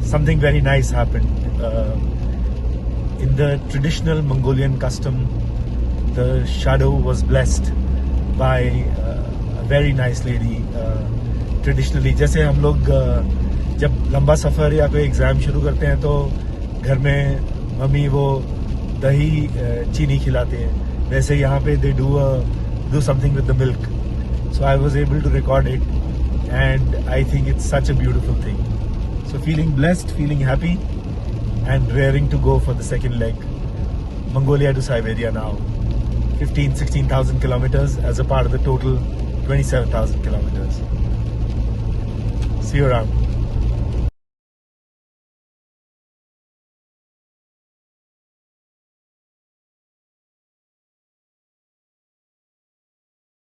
something very nice happened. In the traditional Mongolian custom, the shadow was blessed by a very nice lady. Traditionally, जैसे हम लोग जब लंबा सफ़र या कोई एग्ज़ाम शुरू करते हैं तो घर में मम्मी वो दही चीनी खिलाते हैं, वैसे यहाँ पे they do something with the milk. So I was able to record it, and I think it's such a beautiful thing. So feeling blessed, feeling happy, and raring to go for the second leg. Mongolia to Siberia now. 16,000 kilometers as a part of the total 27,000 kilometers. See you around.